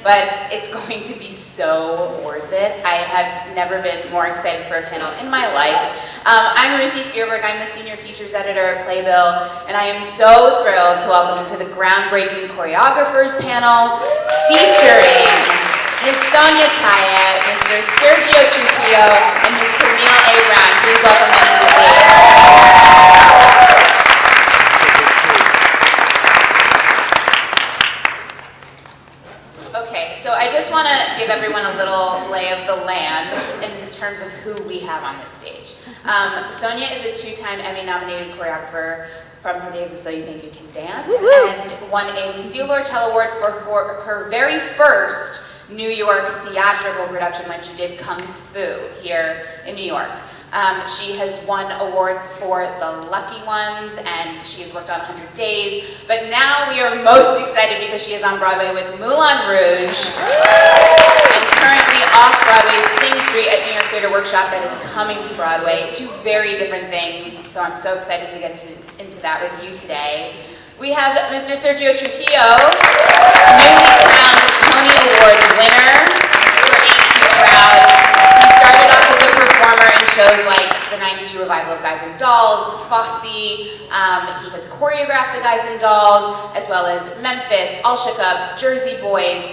but it's going to be so worth it. I have never been more excited for a panel in my life. I'm Ruthie Fierberg. I'm the Senior Features Editor at Playbill, and I am so thrilled to welcome you to the groundbreaking Choreographers panel featuring Ms. Sonya Tayeh, Mr. Sergio Trujillo, and Ms. Camille A. Please welcome them to the stage. Okay, so I just want to give everyone a little lay of the land in terms of who we have on this stage. Sonya is a two-time Emmy-nominated choreographer from her days of So You Think You Can Dance, and won a Lucille Lortel Award for her very first New York theatrical production when she did Kung Fu here in New York. She has won awards for The Lucky Ones, and she has worked on 100 Days, but now we are most excited because she is on Broadway with Moulin Rouge, and currently off-Broadway's Sing Street at New York Theater Workshop that is coming to Broadway. Two very different things, so I'm so excited to get into that with you today. We have Mr. Sergio Trujillo, newly crowned Tony Award winner for Ain't Too Proud. He started off as a performer in shows like the '92 revival of Guys and Dolls, Fosse. He has choreographed to Guys and Dolls, as well as Memphis, All Shook Up, Jersey Boys,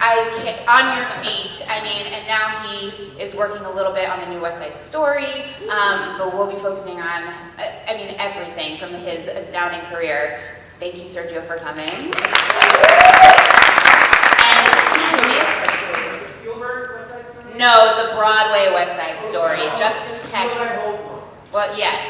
On Your Feet. I mean, and now he is working a little bit on the new West Side Story, but we'll be focusing on, everything from his astounding career. Thank you, Sergio, for coming. And no, the Broadway West Side Story. Justin Peck. Well, yes.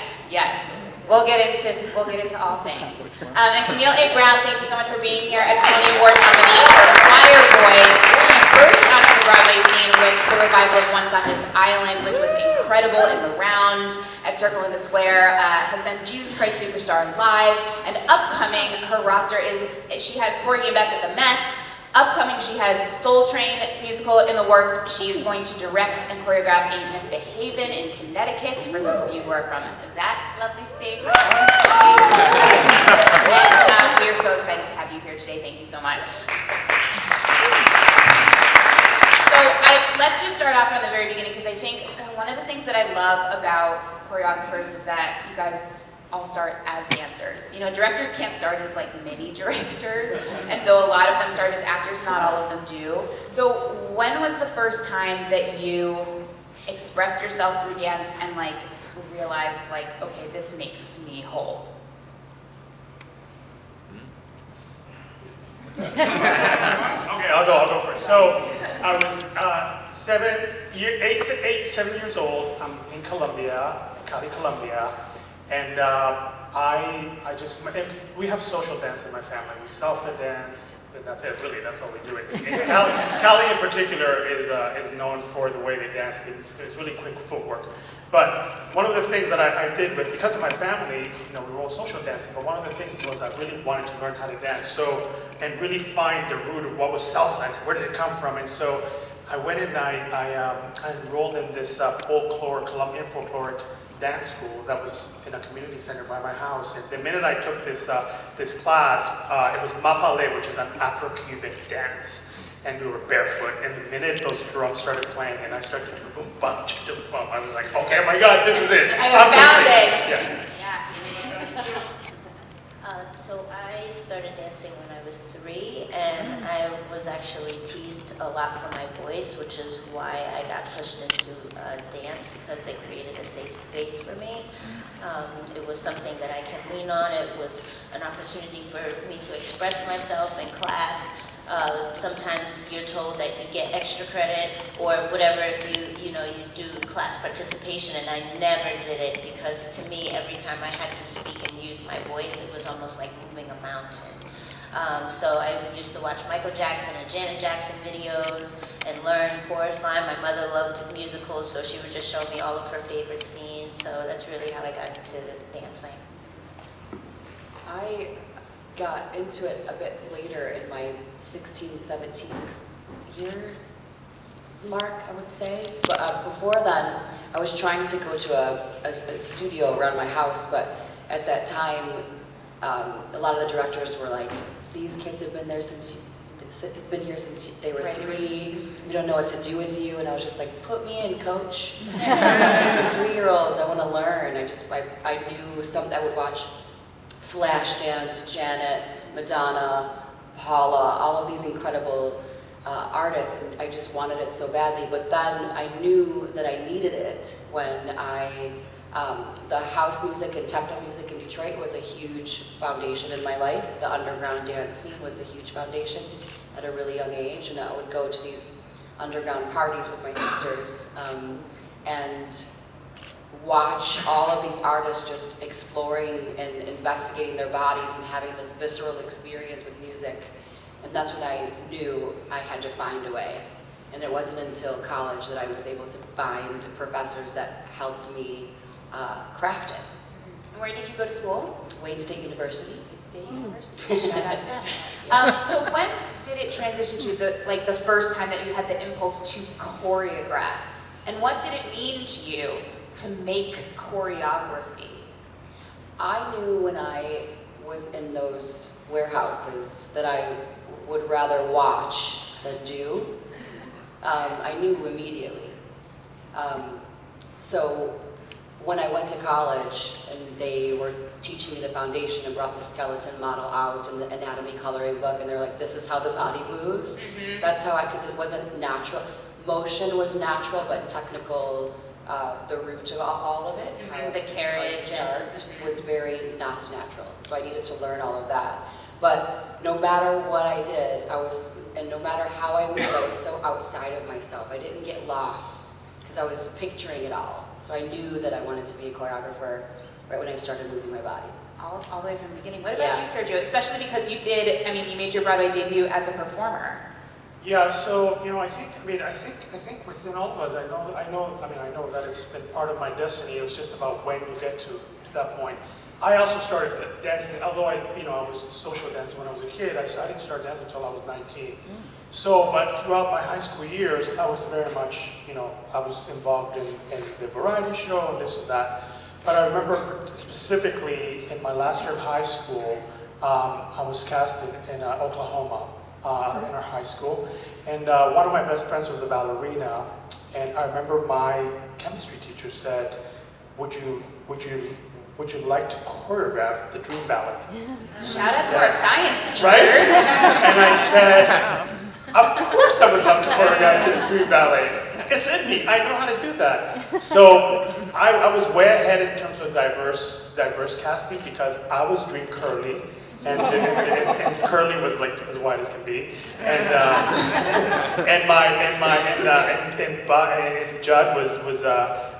We'll get into all things. And Camille A. Brown, thank you so much for being here. A Tony Award nominee for Choir Boy. She burst onto the Broadway scene with the revival of Once on This Island, which was incredible in the round at Circle in the Square. Has done Jesus Christ Superstar live, and upcoming, her roster is, she has Porgy and Bess at the Met. Upcoming, she has Soul Train musical in the works. She is going to direct and choreograph Ain't Misbehavin' in Connecticut, for those of you who are from that lovely state. And we are so excited to have you here today. Thank you so much. So let's just start off from the very beginning, because I think one of the things that I love about choreographers is that you guys all start as dancers. You know, directors can't start as like mini directors, and though a lot of them start as actors, not all of them do. So when was the first time that you expressed yourself through dance and like realized like, okay, this makes me whole? Okay, I'll go first. So I was 7 years old. I'm in Colombia, Cali, Colombia. And we have social dance in my family. We salsa dance, and that's it, really, that's all we do. Cali in particular is known for the way they dance. It's really quick footwork. But one of the things that I did, because of my family, we were all social dancing, but one of the things was I really wanted to learn how to dance, and really find the root of what was salsa and where did it come from. And so I went and I enrolled in this Colombian folkloric dance school that was in a community center by my house. And the minute I took this class, it was mapale, which is an Afro-Cuban dance, and we were barefoot. And the minute those drums started playing, and I started to do boom, bum, chicka, bum, I was like, okay, oh my God, this is it. I found it. Yeah. So I started dancing when I was 3, and I was actually teased a lot for my voice, which is why I got pushed into dance, because it created a safe space for me. It was something that I can lean on. It was an opportunity for me to express myself in class. Sometimes you're told that you get extra credit or whatever if you do class participation, and I never did it, because to me, every time I had to speak and use my voice, it was almost like moving a mountain. So I used to watch Michael Jackson and Janet Jackson videos and learn chorus line. My mother loved musicals, so she would just show me all of her favorite scenes. So that's really how I got into dancing. I got into it a bit later in my 16, 17 year mark, I would say. But before then, I was trying to go to a studio around my house, but at that time, a lot of the directors were like, these kids have been there since been here since they were Right. 3. We don't know what to do with you. And I was just like, put me in, coach. The 3-year-olds, I want to learn. I knew I would watch Flashdance, Janet, Madonna, Paula, all of these incredible artists, and I just wanted it so badly. But then I knew that I needed it when the house music and techno music in Detroit was a huge foundation in my life. The underground dance scene was a huge foundation at a really young age, and I would go to these underground parties with my sisters and watch all of these artists just exploring and investigating their bodies and having this visceral experience with music. And that's when I knew I had to find a way. And it wasn't until college that I was able to find professors that helped me craft it. And where did you go to school? Wayne State University. State University. Shout out to them. So when did it transition to the first time that you had the impulse to choreograph? And what did it mean to you to make choreography? I knew when I was in those warehouses that I would rather watch than do. I knew immediately. So when I went to college and they were teaching me the foundation and brought the skeleton model out and the anatomy coloring book, and they're like, this is how the body moves. Mm-hmm. That's how because it wasn't natural. Motion was natural, but technical, the root of all of it, Mm-hmm. The carriage start was very not natural. So I needed to learn all of that. But no matter what I did, and no matter how I moved, I was so outside of myself. I didn't get lost because I was picturing it all. So I knew that I wanted to be a choreographer right when I started moving my body. All the way from the beginning. What about you, Sergio? Especially because you made your Broadway debut as a performer. Yeah, so I think within all of us, I know that it's been part of my destiny. It was just about when you get to that point. I also started dancing, although I was social dancing when I was a kid. I didn't start dancing until I was 19. So, but throughout my high school years, I was very much, I was involved in the variety show and this and that. But I remember specifically in my last year of high school, I was cast in Oklahoma. In our high school, and one of my best friends was a ballerina, and I remember my chemistry teacher said, "Would you like to choreograph the Dream Ballet?" Shout out to our science teachers. Right? And I said, "Of course I would love to choreograph the Dream Ballet. It's in me. I know how to do that." So I was way ahead in terms of diverse casting because I was Dream Curly. And Curly was like as white as can be, and Judd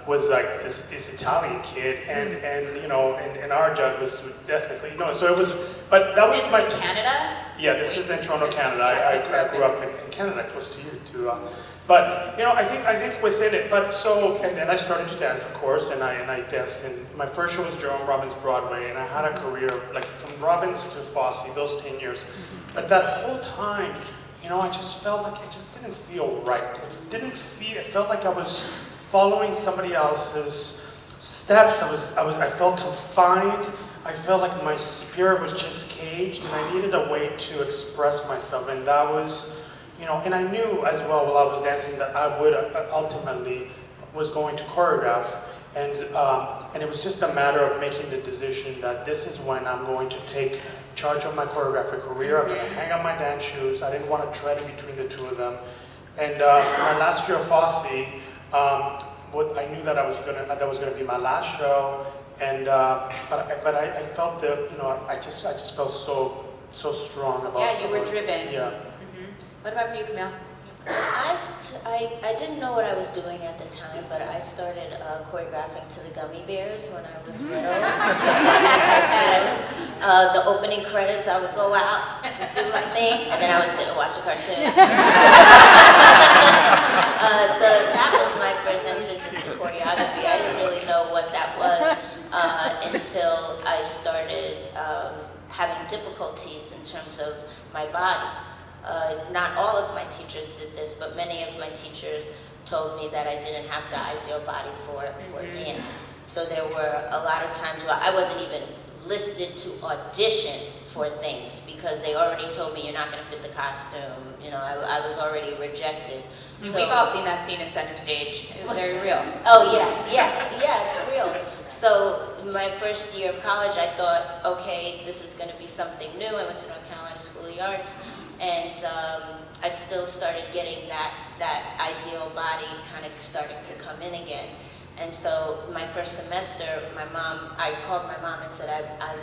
was like this Italian kid, and our Judd was definitely so it was, but that was This is my in Canada? Yeah, this is in Toronto, Canada. Yeah, I grew up in Canada, close to you too. But I think within it. But so, and then I started to dance, of course, and I danced. And my first show was Jerome Robbins Broadway, and I had a career like from Robbins to Fosse, those 10 years. But that whole time, I just felt like it just didn't feel right. It felt like I was following somebody else's steps. I felt confined. I felt like my spirit was just caged, and I needed a way to express myself, and that was. And I knew as well while I was dancing that I would ultimately was going to choreograph, and it was just a matter of making the decision that this is when I'm going to take charge of my choreographic career. I'm going to hang up my dance shoes. I didn't want to tread in between the two of them. And my last year of Fosse, I knew that that was going to be my last show, and but I felt that I just felt so strong about. Yeah, you were driven. Yeah. What about for you, Camille? I didn't know what I was doing at the time, but I started choreographing to the Gummy Bears when I was little. The opening credits, I would go out, do my thing, and then I would sit and watch a cartoon. So that was my first entrance into choreography. I didn't really know what that was until I started having difficulties in terms of my body. Not all of my teachers did this, but many of my teachers told me that I didn't have the ideal body for dance. So there were a lot of times where I wasn't even listed to audition for things because they already told me you're not going to fit the costume. You know, I was already rejected. So, we've all seen that scene in Center Stage. It's very real. oh yeah, it's real. So my first year of college, I thought, okay, this is going to be something new. I went to North Carolina School of the Arts, and I still started getting that ideal body kind of starting to come in again. And so my first semester, I called my mom and said, I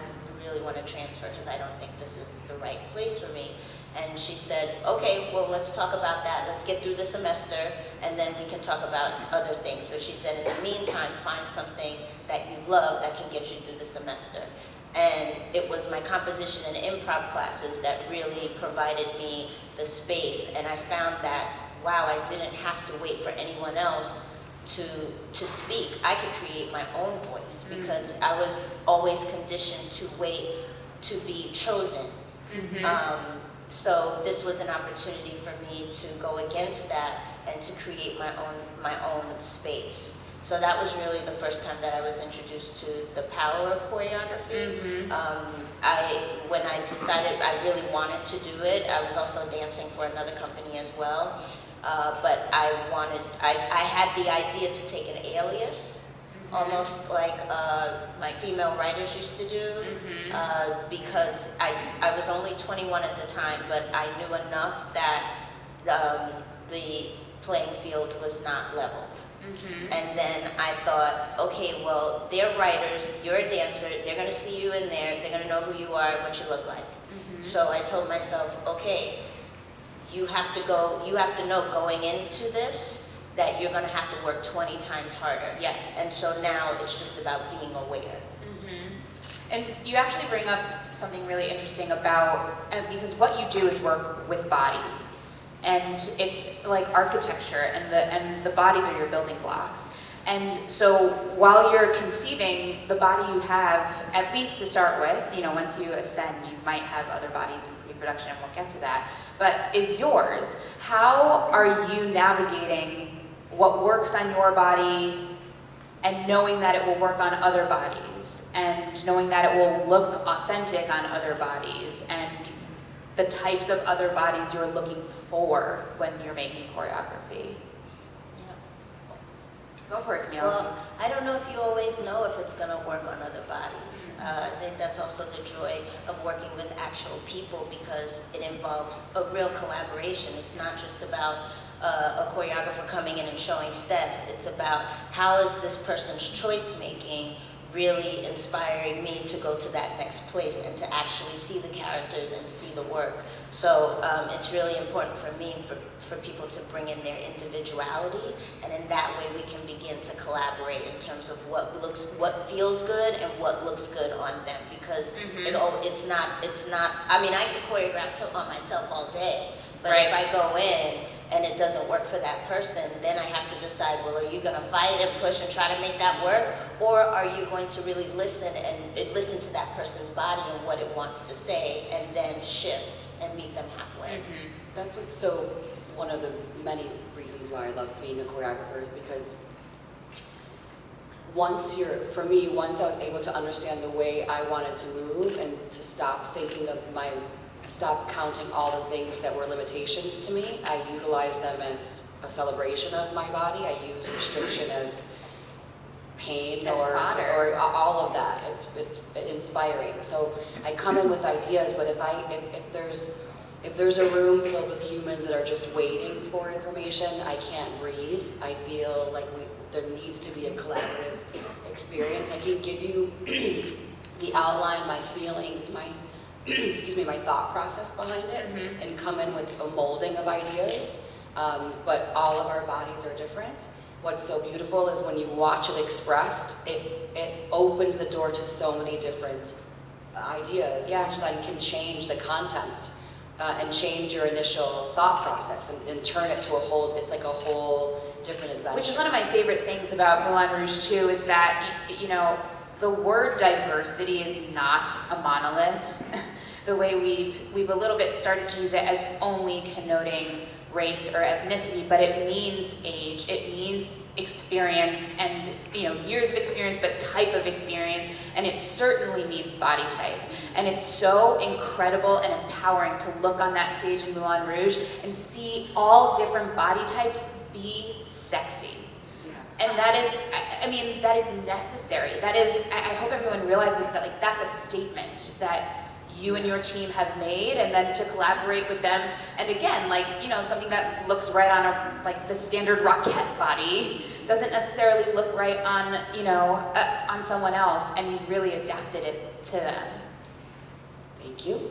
really want to transfer because I don't think this is the right place for me. And she said, okay, well, let's talk about that. Let's get through the semester, and then we can talk about other things. But she said, in the meantime, find something that you love that can get you through the semester. And it was my composition and improv classes that really provided me the space. And I found that, wow, I didn't have to wait for anyone else to speak. I could create my own voice because I was always conditioned to wait to be chosen. So this was an opportunity for me to go against that and to create my own space. So that was really the first time that I was introduced to the power of choreography. When I decided I really wanted to do it, I was also dancing for another company as well. But I had the idea to take an alias, almost like female writers used to do, because I was only 21 at the time, but I knew enough that the playing field was not leveled. And then I thought, okay, well, they're writers, you're a dancer, they're going to see you in there, they're going to know who you are, what you look like. So I told myself, okay, you have to know going into this that you're going to have to work 20 times harder. Yes. And so now it's just about being aware. And you actually bring up something really interesting about, because what you do is work with bodies. And it's like architecture, and the bodies are your building blocks. And so while you're conceiving the body you have, at least to start with, you know, once you ascend, you might have other bodies in pre-production, and we'll get to that, but is yours. How are you navigating what works on your body and knowing that it will work on other bodies, and knowing that it will look authentic on other bodies, and the types of other bodies you're looking for when you're making choreography? Go for it, Camille. Well, I don't know if you always know if it's going to work on other bodies. I think that's also the joy of working with actual people, because it involves a real collaboration. It's not just about a choreographer coming in and showing steps. It's about how is this person's choice making really inspiring me to go to that next place and to actually see the characters and see the work. So it's really important for me for people to bring in their individuality, and in that way we can begin to collaborate in terms of what feels good and what looks good on them, because it's not, I mean, I could choreograph on myself all day, but if I go in and it doesn't work for that person, then I have to decide, well, are you going to fight and push and try to make that work? Or are you going to really listen to that person's body and what it wants to say, and then shift and meet them halfway? That's what's one of the many reasons why I love being a choreographer, is because once I was able to understand the way I wanted to move, and to stop counting all the things that were limitations to me, I utilize them as a celebration of my body. I use restriction as pain or all of that. It's inspiring. So I come in with ideas, but if there's a room filled with humans that are just waiting for information, I can't breathe. I feel like there needs to be a collaborative experience. I can give you the outline, my feelings, my thought process behind it, and come in with a molding of ideas, but all of our bodies are different. What's so beautiful is when you watch it expressed, it opens the door to so many different ideas, which then can change the content and change your initial thought process and turn it to it's like a whole different adventure. Which is one of my favorite things about Moulin Rouge too, is that, you know, the word diversity is not a monolith. The way we've a little bit started to use it as only connoting race or ethnicity, but it means age, it means experience, and years of experience, but type of experience, and it certainly means body type. And it's so incredible and empowering to look on that stage in Moulin Rouge and see all different body types be sexy. And that is, that is necessary. That is, I hope everyone realizes that that's a statement that you and your team have made, and then to collaborate with them. And again, something that looks right on the standard Rockette body doesn't necessarily look right on, on someone else, and you've really adapted it to them. Thank you.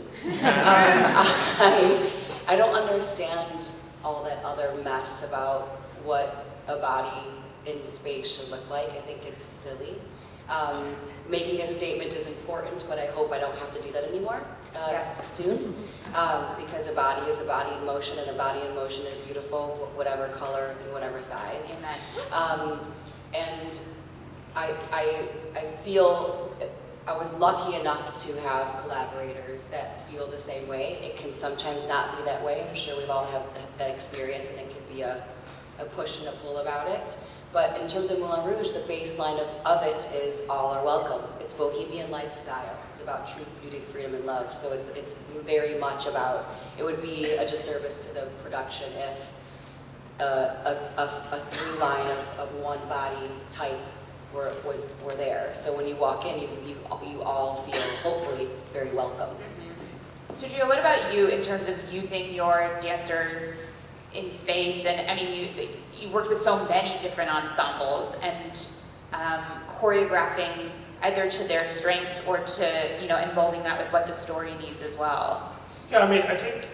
I don't understand all that other mess about what a body in space should look like. I think it's silly. Making a statement is important, but I hope I don't have to do that anymore soon. Because a body is a body in motion, and a body in motion is beautiful, whatever color and whatever size. Amen. And I feel I was lucky enough to have collaborators that feel the same way. It can sometimes not be that way. I'm sure we've all had that experience, and it can be a push and a pull about it. But in terms of Moulin Rouge, the baseline of it is all are welcome. It's bohemian lifestyle. It's about truth, beauty, freedom, and love. So it's very much about, it would be a disservice to the production if a through line of one body type were there. So when you walk in, you all feel hopefully very welcome. Sergio, what about you in terms of using your dancers in space? And you've worked with so many different ensembles and choreographing either to their strengths or to, and molding that with what the story needs as well. Yeah, I think,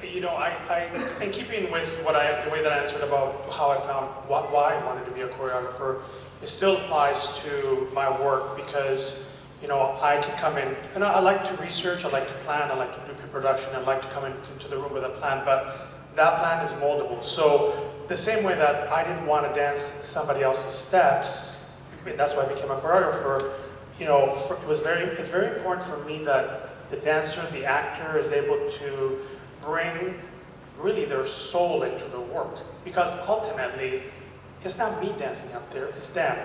in keeping with the way that I answered about how I found why I wanted to be a choreographer, it still applies to my work because, I can come in, and I like to research, I like to plan, I like to do pre-production, I like to come into the room with a plan, but that plan is moldable. So the same way that I didn't want to dance somebody else's steps, that's why I became a choreographer, it's very important for me that the dancer, the actor is able to bring really their soul into the work. Because ultimately, it's not me dancing up there, it's them.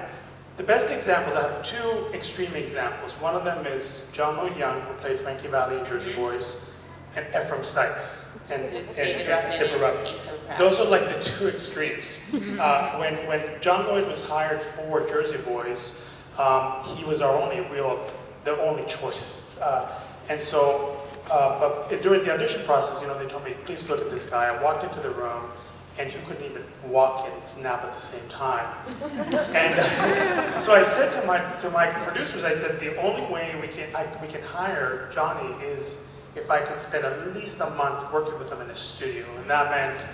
The best examples, I have two extreme examples. One of them is John Lloyd Young, who played Frankie Valli in Jersey Boys, and Ephraim Sykes. It's David Ruffin. Those are like the two extremes. When John Lloyd was hired for Jersey Boys, he was the only choice. And so, but during the audition process, they told me, please look at this guy. I walked into the room, and he couldn't even walk and snap at the same time. And so I said to my producers, I said, the only way we can hire Johnny is if I can spend at least a month working with him in the studio. And that meant,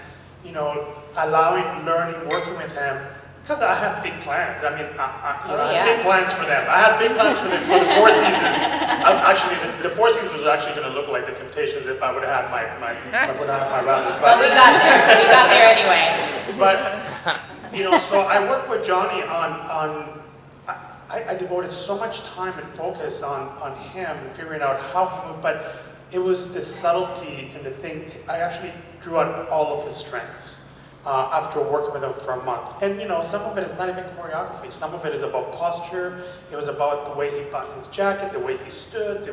learning, working with him, because I had big plans. I had big plans for them. I had big plans for the Four Seasons. The Four Seasons was actually going to look like the Temptations if I would have had my brothers. Well, we got there. We got there anyway. But, so I worked with Johnny on I devoted so much time and focus on him and figuring out how he moved, but it was the subtlety and the thing. I actually drew out all of his strengths after working with him for a month. And some of it is not even choreography. Some of it is about posture. It was about the way he buttoned his jacket, the way he stood,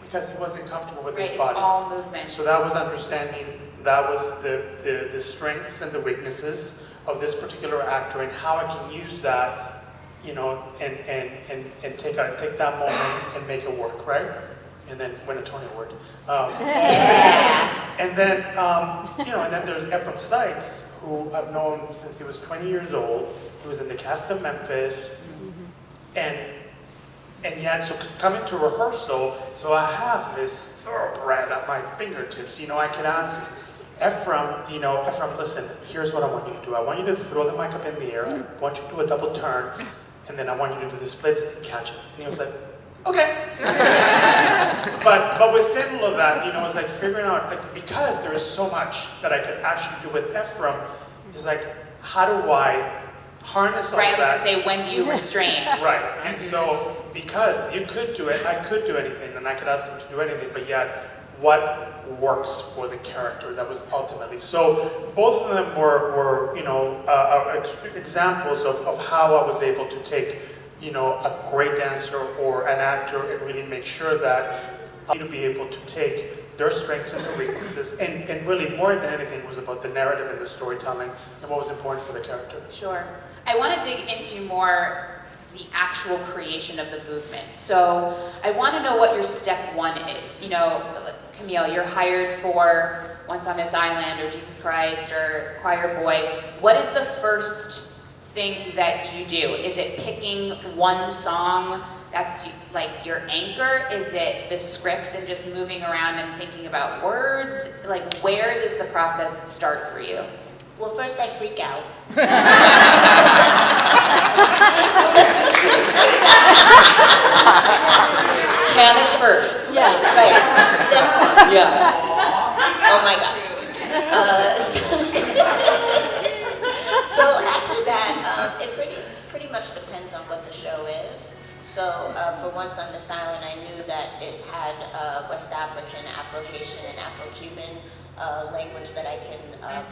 because he wasn't comfortable with his body. It's all movement. So that was understanding, that was the strengths and the weaknesses of this particular actor and how I can use that, and take that moment and make it work, right? And then win a Tony Award. And then, and then there's Ephraim Sykes, who I've known since he was 20 years old. He was in the cast of Memphis, and yet, so coming to rehearsal, so I have this thoroughbred at my fingertips. I can ask Ephraim, Ephraim, listen, here's what I want you to do. I want you to throw the mic up in the air. I want you to do a double turn, and then I want you to do the splits and catch it. And he was like, okay. but within all of that, it's like figuring out, because there is so much that I could actually do with Ephraim, is like, how do I harness all that? Right, I was going to say, when do you restrain? Right, and so, because you could do it, I could do anything, and I could ask him to do anything, but yet, what works for the character. That was ultimately. So both of them were examples of how I was able to take, a great dancer or an actor and really make sure that to be able to take their strengths and their weaknesses, and really more than anything was about the narrative and the storytelling and what was important for the character. Sure. I want to dig into more the actual creation of the movement. So I want to know what your step one is. Camille, you're hired for Once on This Island or Jesus Christ or Choir Boy. What is the first thing that you do? Is it picking one song that's like your anchor? Is it the script and just moving around and thinking about words? Like, where does the process start for you? Well, first I freak out. Panic first. Yeah, right. Step one. Yeah. Oh my God. So after that, it pretty much depends on what the show is. So for Once on This Island, I knew that it had West African, Afro-Haitian, and Afro-Cuban language that I can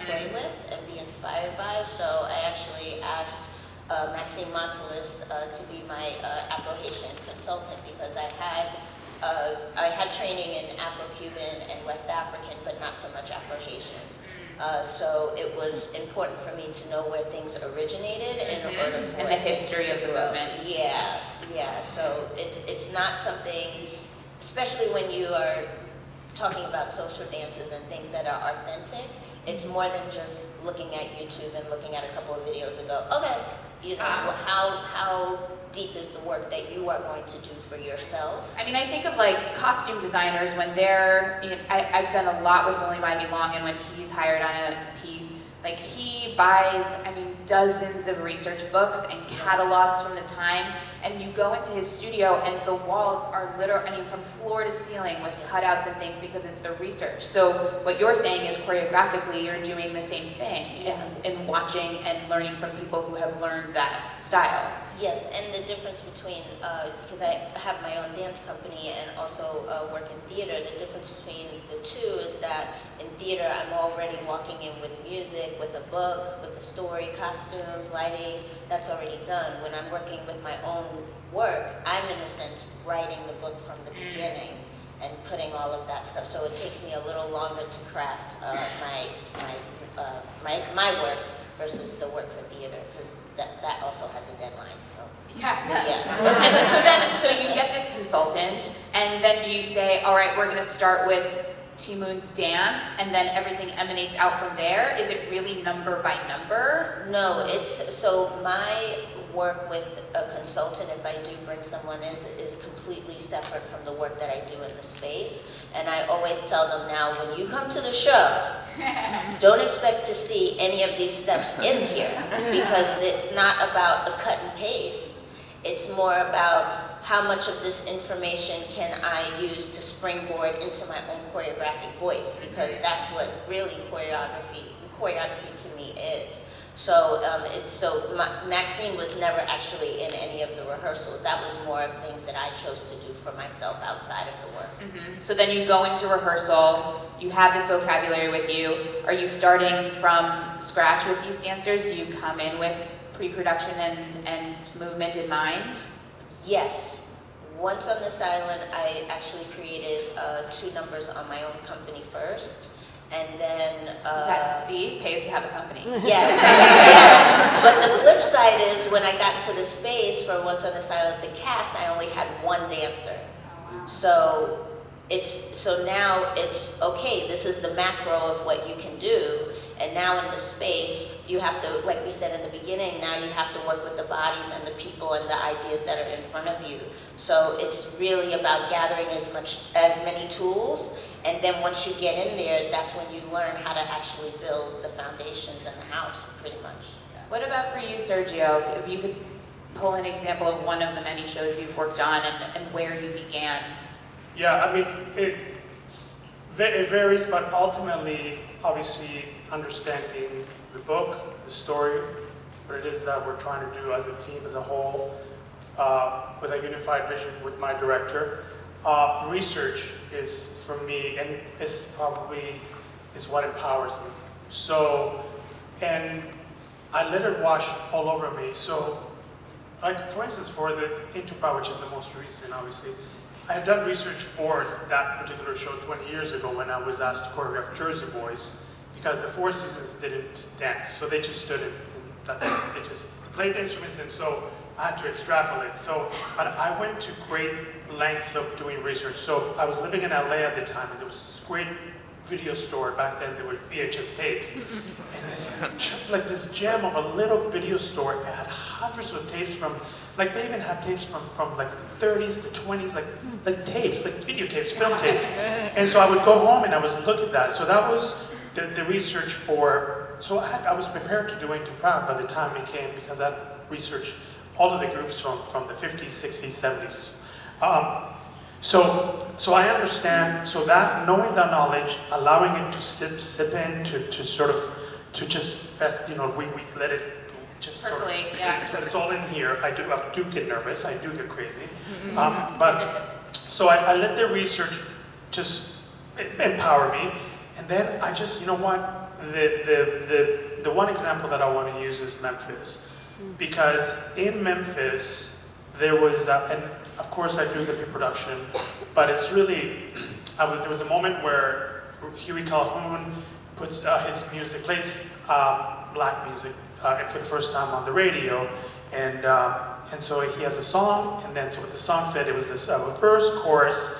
play with and be inspired by. So I actually asked Maxine Montelis to be my Afro-Haitian consultant, because I had training in Afro-Cuban and West African, but not so much Afro-Haitian. So it was important for me to know where things originated in order for and the history of the grow. movement. Yeah. So it's not something, especially when you are talking about social dances and things that are authentic. It's more than just looking at YouTube and looking at a couple of videos and go, okay, how deep is the work that you are going to do for yourself? I mean, I think of like costume designers when they're, I've done a lot with William Ivy Long, and when he's hired on a piece, like he buys, dozens of research books and catalogs from the time, and you go into his studio and the walls are from floor to ceiling with cutouts and things, because it's the research. So what you're saying is choreographically you're doing the same thing in watching and learning from people who have learned that style. Yes, and the difference between, because I have my own dance company and also work in theater, the difference between the two is that in theater I'm already walking in with music, with a book, with a story, costumes, lighting, that's already done. When I'm working with my own work, I'm in a sense writing the book from the beginning and putting all of that stuff. So it takes me a little longer to craft my work versus the work for theater, because that also has a deadline. So And so you get this consultant, and then do you say, all right, we're going to start with Timoon's dance, and then everything emanates out from there? Is it really number by number? No, so my work with a consultant, if I do bring someone in, is completely separate from the work that I do in the space. And I always tell them now, when you come to the show, don't expect to see any of these steps in here, because it's not about a cut and paste. It's more about how much of this information can I use to springboard into my own choreographic voice, because that's what really choreography to me is. So, Maxine was never actually in any of the rehearsals. That was more of things that I chose to do for myself outside of the work. Mm-hmm. So then you go into rehearsal, you have this vocabulary with you. Are you starting from scratch with these dancers? Do you come in with pre-production and movement in mind? Yes. Once on This Island, I actually created 2 numbers on my own company first. And then pays to have a company. Yes, yes. But the flip side is, when I got into the space for Once on This Island, the cast, I only had 1 dancer. Oh, wow. So now it's okay. This is the macro of what you can do, and now in the space you have to, like we said in the beginning, now you have to work with the bodies and the people and the ideas that are in front of you. So it's really about gathering as many tools. And then once you get in there, that's when you learn how to actually build the foundations and the house, pretty much. What about for you, Sergio? If you could pull an example of one of the many shows you've worked on and where you began. Yeah, it varies, but ultimately, obviously, understanding the book, the story, what it is that we're trying to do as a team, as a whole, with a unified vision with my director. research is for me, and it's probably is what empowers me. So, and I let it wash all over me. So, like for instance, for the Interpower, which is the most recent, obviously, I had done research for that particular show 20 years ago when I was asked to choreograph Jersey Boys, because the Four Seasons didn't dance, so they just stood and that's it. They just played the instruments, and so I had to extrapolate. So, but I went to great lengths of doing research. So I was living in LA at the time, and there was this great video store back then. There were VHS tapes, and this gem of a little video store. It had hundreds of tapes from, like they even had tapes from like the 30s, the 20s, like tapes, like videotapes, film tapes. And so I would go home and I would look at that. So that was the research for. So I was prepared to do Ain't Too Proud by the time it came, because I researched all of the groups from the 50s, 60s, 70s. So I understand, so that, knowing that knowledge, allowing it to sip in, to sort of, to just fest, we let it just Percolate, sort of, yeah. it's all in here. I do get nervous, I do get crazy. So I let the research just empower me, and then I just, you know what, the one example that I want to use is Memphis. Because in Memphis, there was, and of course I do the pre-production, but it's really, there was a moment where Huey Calhoun puts his music, plays black music for the first time on the radio, and so he has a song, and then so what the song said, it was this verse, chorus,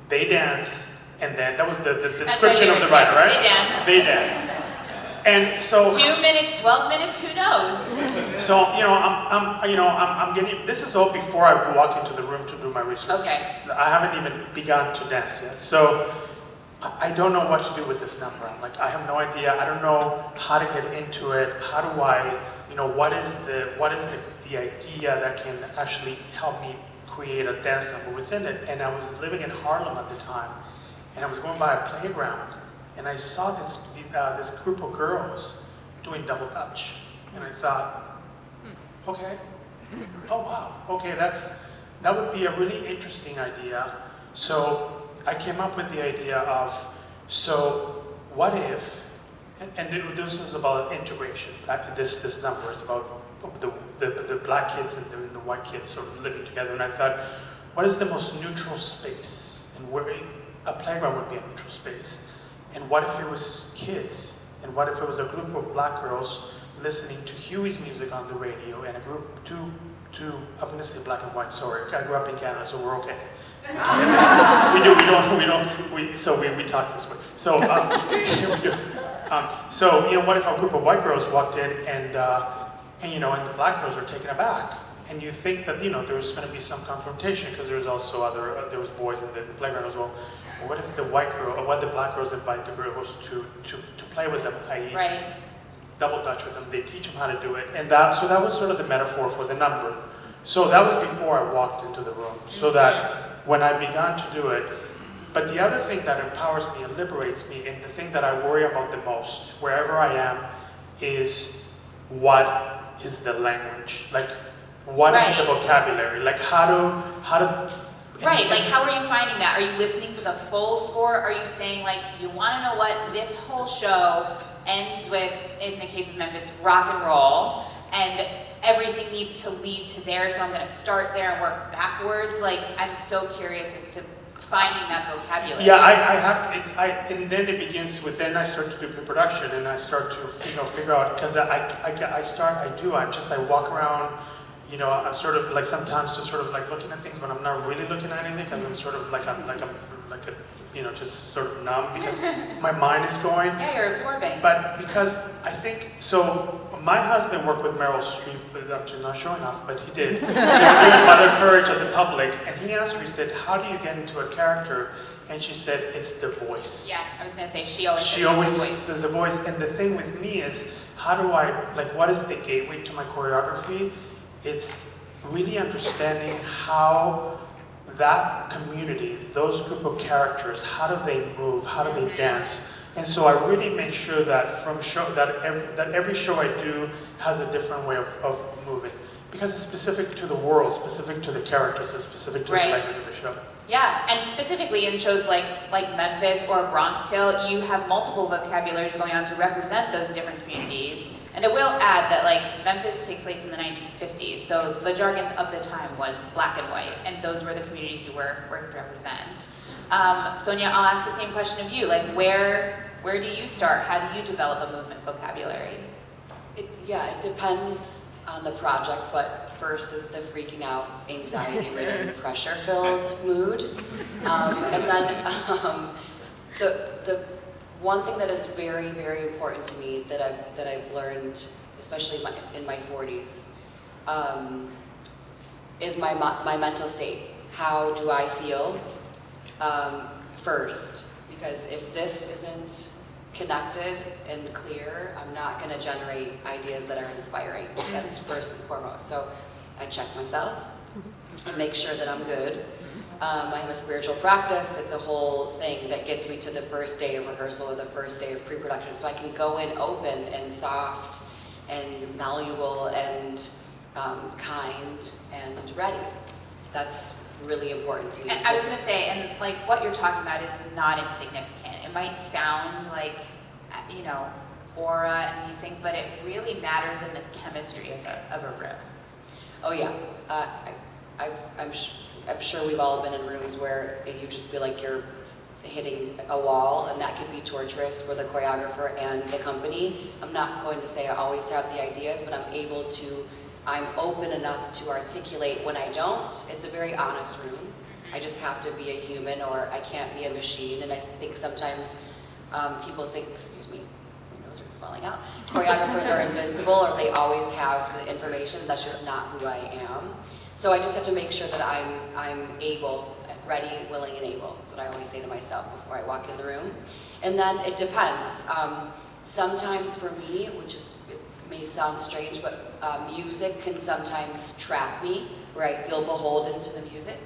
they dance, and then that was the description of the writer, right? They dance. They dance. And so 2 minutes, 12 minutes, who knows? So I'm getting. This is all before I walk into the room to do my research. Okay. I haven't even begun to dance yet. So I don't know what to do with this number. I'm like, I have no idea. I don't know how to get into it. How do I, what is the idea that can actually help me create a dance number within it? And I was living in Harlem at the time, and I was going by a playground, and I saw this group of girls doing double dutch, and I thought, okay, oh wow, okay, that would be a really interesting idea. So I came up with the idea of, so what if, and this was about integration. This number is about the black kids and the white kids sort of living together, and I thought, what is the most neutral space, and where a playground would be a neutral space. And what if it was kids? And what if it was a group of black girls listening to Huey's music on the radio, and a group, I'm going to say black and white, sorry. I grew up in Canada, so we're okay. we talk this way. So, we do. So, what if a group of white girls walked in and the black girls were taken aback? And you think that, there was going to be some confrontation, because there was also there was boys in the playground as well. But what if the black girls invite the girls to play with them, i.e. Right. double dutch with them, they teach them how to do it. And so that was sort of the metaphor for the number. So that was before I walked into the room, so that when I began to do it, but the other thing that empowers me and liberates me, and the thing that I worry about the most, wherever I am, is what is the language? Like, what is the vocabulary? Like, how to Right, like how are you finding that? Are you listening to the full score? Are you saying like, you want to know what this whole show ends with, in the case of Memphis, rock and roll, and everything needs to lead to there, so I'm going to start there and work backwards? Like, I'm so curious as to finding that vocabulary. Yeah, I have, and then it begins with, then I start to do pre-production, and I start to, figure out, because I walk around, I'm sort of like sometimes just sort of like looking at things, but I'm not really looking at anything, because I'm sort of like just sort of numb, because my mind is going. Yeah, you're absorbing. But because I think, so my husband worked with Meryl Streep, I'm not showing off, but he did. They were doing Mother Courage at the Public, and he asked her, he said, how do you get into a character? And she said, it's the voice. Yeah, I was going to say, she always does the voice. And the thing with me is, how do I, what is the gateway to my choreography? It's really understanding how that community, those group of characters, how do they move, how do they dance? And so I really make sure that every show I do has a different way of moving, because it's specific to the world, specific to the characters, and specific to the language of the show. Yeah, and specifically in shows like Memphis or Bronx Tale, you have multiple vocabularies going on to represent those different communities. And I will add that like Memphis takes place in the 1950s, so the jargon of the time was black and white, and those were the communities you were working to represent. Sonya, I'll ask the same question of you. Like, where do you start? How do you develop a movement vocabulary? It depends on the project, but first is the freaking out, anxiety-ridden, pressure-filled mood. And then the one thing that is very, very important to me that I've learned, especially in my 40s, is my mental state. How do I feel first? Because if this isn't connected and clear, I'm not going to generate ideas that are inspiring. That's first and foremost. So I check myself and make sure that I'm good. I have a spiritual practice. It's a whole thing that gets me to the first day of rehearsal or the first day of pre-production, so I can go in open and soft and malleable and kind and ready. That's really important to me. And I was going to say, and like what you're talking about is not insignificant. It might sound like, you know, aura and these things, but it really matters in the chemistry of a room. Oh yeah, I'm sure we've all been in rooms where you just feel like you're hitting a wall, and that can be torturous for the choreographer and the company. I'm not going to say I always have the ideas, but I'm open enough to articulate when I don't. It's a very honest room. I just have to be a human, or I can't be a machine. And I think sometimes people think, excuse me, my nose is falling out, choreographers are invincible, or they always have the information. That's just not who I am. So I just have to make sure that I'm able, ready, willing, and able. That's what I always say to myself before I walk in the room. And then it depends. Sometimes for me, it may sound strange, but music can sometimes trap me, where I feel beholden to the music.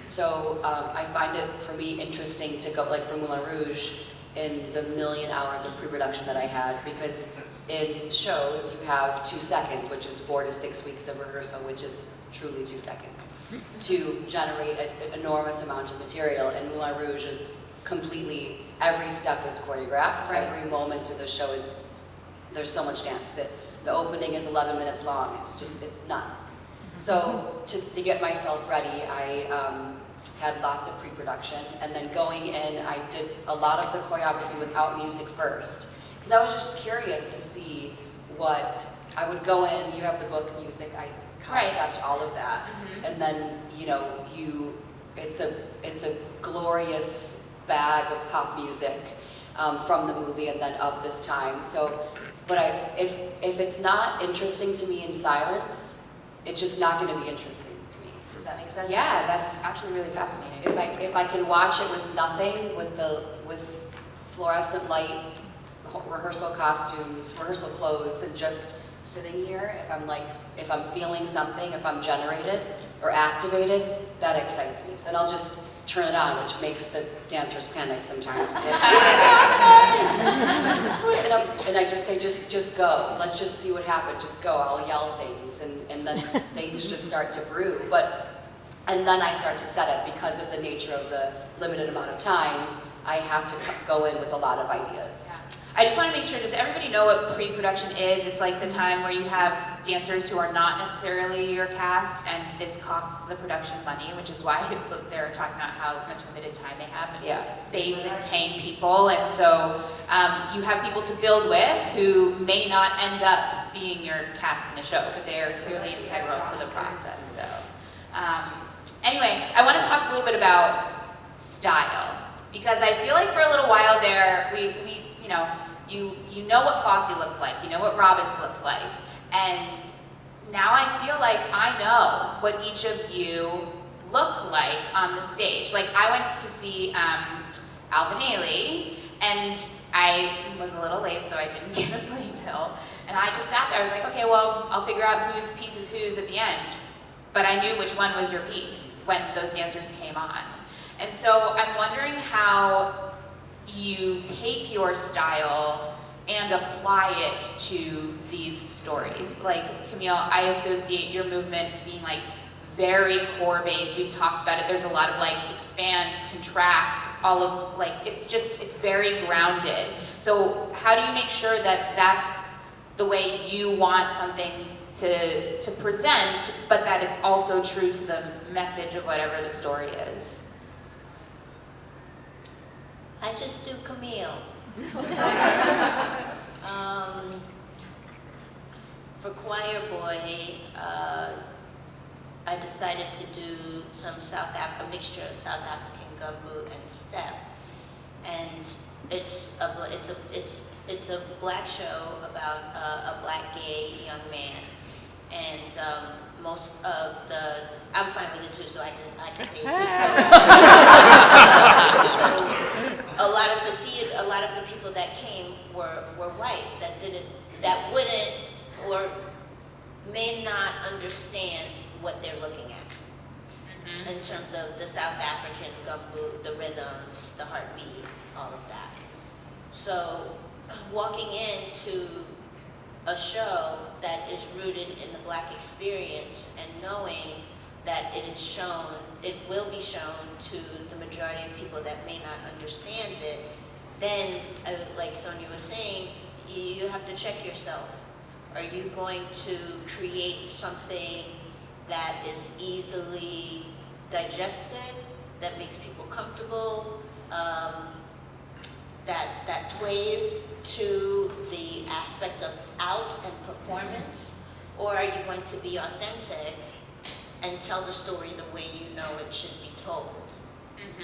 So I find it, for me, interesting to go, like for Moulin Rouge, in the million hours of pre-production that I had, because in shows you have 2 seconds, which is 4 to 6 weeks of rehearsal, which is truly 2 seconds, to generate an enormous amount of material. And Moulin Rouge is completely, every step is choreographed, Right. Every moment of the show is, there's so much dance. The opening is 11 minutes long, it's nuts. So to get myself ready, I had lots of pre-production, and then going in, I did a lot of the choreography without music first, because I was just curious to see what, I would go in, you have the book, music, I concept all of that, and then, you know, it's a glorious bag of pop music from the movie and then of this time. So, but if it's not interesting to me in silence, it's just not going to be interesting to me. Does that make sense? Yeah, that's actually really fascinating. If I can watch it with nothing, with fluorescent light, rehearsal costumes, rehearsal clothes, and just sitting here, if I'm feeling something, if I'm generated or activated, that excites me. So then I'll just turn it on, which makes the dancers panic sometimes. And I just say, just go. Let's just see what happens. Just go. I'll yell things, and then things just start to brew. And then I start to set it, because of the nature of the limited amount of time. I have to go in with a lot of ideas. Yeah. I just want to make sure, does everybody know what pre-production is? It's like the time where you have dancers who are not necessarily your cast, and this costs the production money, which is why they're talking about how much limited time they have and space and paying people. And so you have people to build with who may not end up being your cast in the show, but they are clearly integral to the process. So anyway, I want to talk a little bit about style, because I feel like for a little while there, we you know, you know what Fosse looks like, you know what Robbins looks like, and now I feel like I know what each of you look like on the stage. Like, I went to see Alvin Ailey, and I was a little late, so I didn't get a playbill, and I just sat there. I was like, okay, well, I'll figure out whose piece is whose at the end, but I knew which one was your piece when those dancers came on. And so I'm wondering how you take your style and apply it to these stories. Like, Camille, I associate your movement being like very core based. We've talked about it. There's a lot of like expands, contract, all of like, it's very grounded. So how do you make sure that that's the way you want something to present, but that it's also true to the message of whatever the story is? I just do Camille. For Choir Boy, I decided to do a mixture of South African gumboot and step, and it's a black show about a black gay young man, and most of I'm fine with it too, so I can say it too. So, a lot of the people that came were white that wouldn't or may not understand what they're looking at in terms of the South African gumboot, the rhythms, the heartbeat, all of that. So walking into a show that is rooted in the Black experience and knowing that it will be shown to the majority of people that may not understand it, then, like Sonya was saying, you have to check yourself. Are you going to create something that is easily digested, that makes people comfortable, that plays to the aspect of out and performance? Or are you going to be authentic and tell the story the way you know it should be told?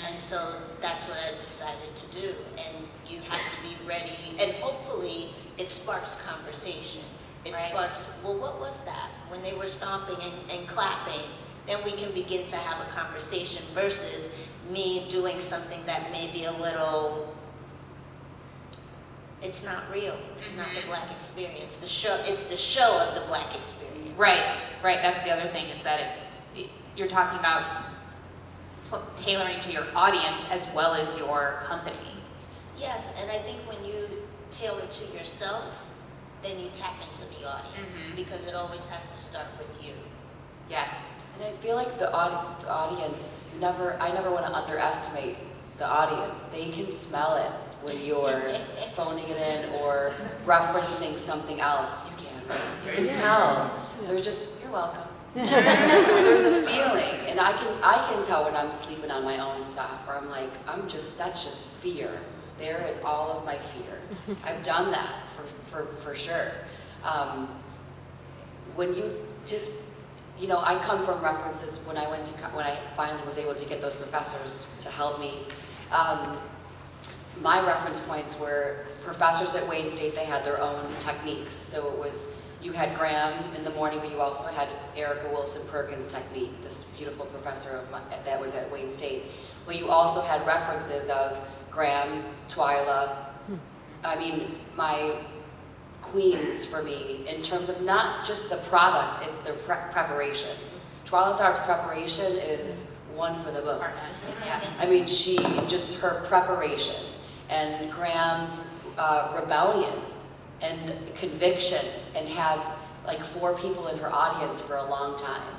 And so that's what I decided to do. And you have to be ready, and hopefully it sparks conversation. It sparks, well, what was that? When they were stomping and clapping, then we can begin to have a conversation versus me doing something that may be a little, it's not real. It's not the Black experience. It's the show of the Black experience. Right. That's the other thing, is that you're talking about tailoring to your audience as well as your company. Yes, and I think when you tailor to yourself, then you tap into the audience, because it always has to start with you. Yes. And I feel like the audience, I never want to underestimate the audience. They can smell it when you're phoning it in or referencing something else. You can, right? You can tell. They're just, you're welcome. There's a feeling, and I can tell when I'm sleeping on my own stuff, or I'm like, that's just fear. There is all of my fear. I've done that for sure. When you just, I come from references when I finally was able to get those professors to help me. My reference points were professors at Wayne State. They had their own techniques. So it was, you had Graham in the morning, but you also had Erica Wilson Perkins' technique, this beautiful professor that was at Wayne State. But you also had references of Graham, Twyla. I mean, my queens for me, in terms of not just the product, it's their preparation. Twyla Tharp's preparation is one for the books. I mean, her preparation, and Graham's rebellion and conviction, and had like 4 people in her audience for a long time.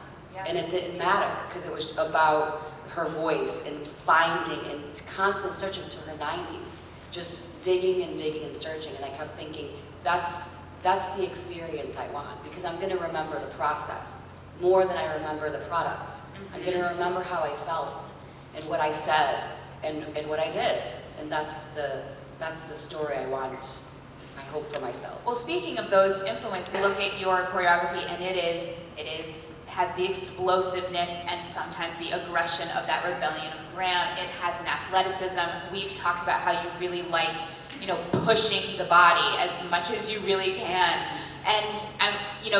And it didn't matter, because it was about her voice and finding and constantly searching to her 90s, just digging and searching. And I kept thinking, that's the experience I want, because I'm going to remember the process more than I remember the product. I'm going to remember how I felt and what I said and what I did, and that's the story I want, I hope, for myself. Well, speaking of those influences, look at your choreography, and it has the explosiveness and sometimes the aggression of that rebellion of Graham. It has an athleticism. We've talked about how you really like, pushing the body as much as you really can. And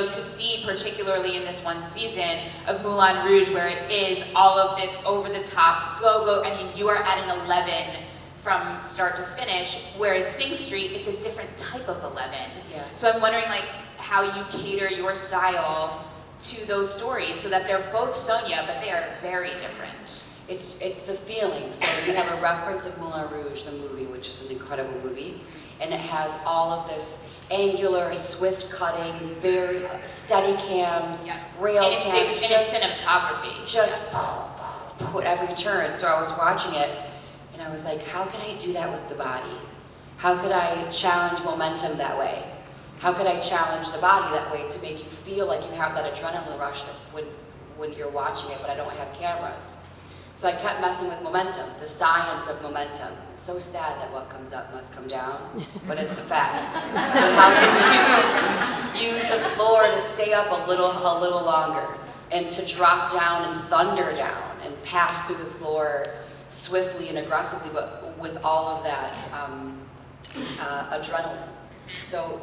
to see, particularly in this one season of Moulin Rouge, where it is all of this over the top, go. I mean, you are at an 11 from start to finish, whereas Sing Street, it's a different type of 11. Yeah. So I'm wondering how you cater your style to those stories so that they're both Sonya, but they are very different. It's the feeling. So we have a reference of Moulin Rouge, the movie, which is an incredible movie, and it has all of this angular, swift cutting, very steady cams, rail and cams, it's cinematography. Just at every turn. So I was watching it, and I was like, how can I do that with the body? How could I challenge momentum that way? How could I challenge the body that way to make you feel like you have that adrenaline rush that when you're watching it, but I don't have cameras? So I kept messing with momentum, the science of momentum. It's so sad that what comes up must come down, but it's a fact. But how could you use the floor to stay up a little longer, and to drop down and thunder down and pass through the floor swiftly and aggressively, but with all of that adrenaline. So